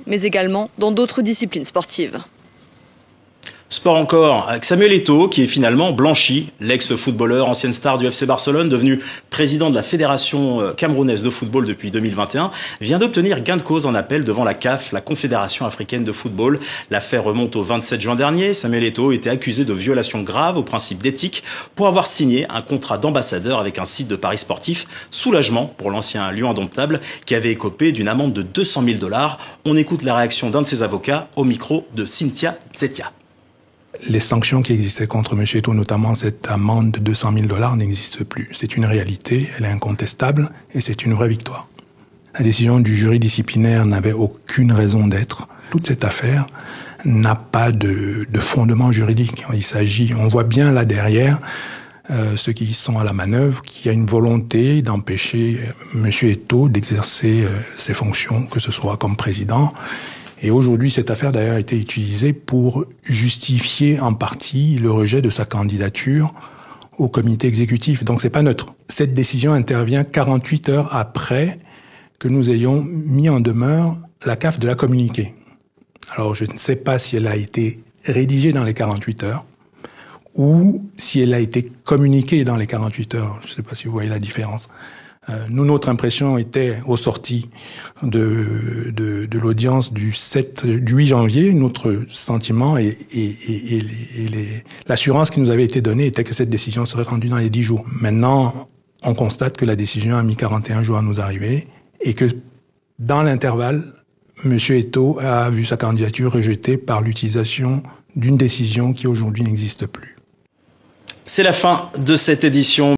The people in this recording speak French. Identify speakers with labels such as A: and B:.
A: mais également dans d'autres disciplines sportives.
B: Sport encore, avec Samuel Eto'o qui est finalement blanchi. L'ex-footballeur, ancienne star du FC Barcelone, devenu président de la Fédération camerounaise de football depuis 2021, vient d'obtenir gain de cause en appel devant la CAF, la Confédération africaine de football. L'affaire remonte au 27 juin dernier. Samuel Eto'o était accusé de violation grave aux principes d'éthique pour avoir signé un contrat d'ambassadeur avec un site de paris sportif. Soulagement pour l'ancien lion indomptable qui avait écopé d'une amende de 200 000 $. On écoute la réaction d'un de ses avocats au micro de Cynthia Zetia.
C: Les sanctions qui existaient contre M. Eto'o, notamment cette amende de 200 000 $ n'existent plus. C'est une réalité, elle est incontestable et c'est une vraie victoire. La décision du jury disciplinaire n'avait aucune raison d'être. Toute cette affaire n'a pas de fondement juridique. On voit bien là derrière ceux qui sont à la manœuvre, qu'il y a une volonté d'empêcher M. Eto'o d'exercer ses fonctions, que ce soit comme président. Et aujourd'hui, cette affaire d'ailleurs a été utilisée pour justifier en partie le rejet de sa candidature au comité exécutif. Donc c'est pas neutre. Cette décision intervient 48 heures après que nous ayons mis en demeure la CAF de la communiquer. Alors je ne sais pas si elle a été rédigée dans les 48 heures ou si elle a été communiquée dans les 48 heures. Je ne sais pas si vous voyez la différence. Nous, notre impression était, au sorti de l'audience du 8 janvier, notre sentiment et l'assurance qui nous avait été donnée était que cette décision serait rendue dans les 10 jours. Maintenant, on constate que la décision a mis 41 jours à nous arriver et que, dans l'intervalle, M. Eto'o a vu sa candidature rejetée par l'utilisation d'une décision qui aujourd'hui n'existe plus.
B: C'est la fin de cette édition.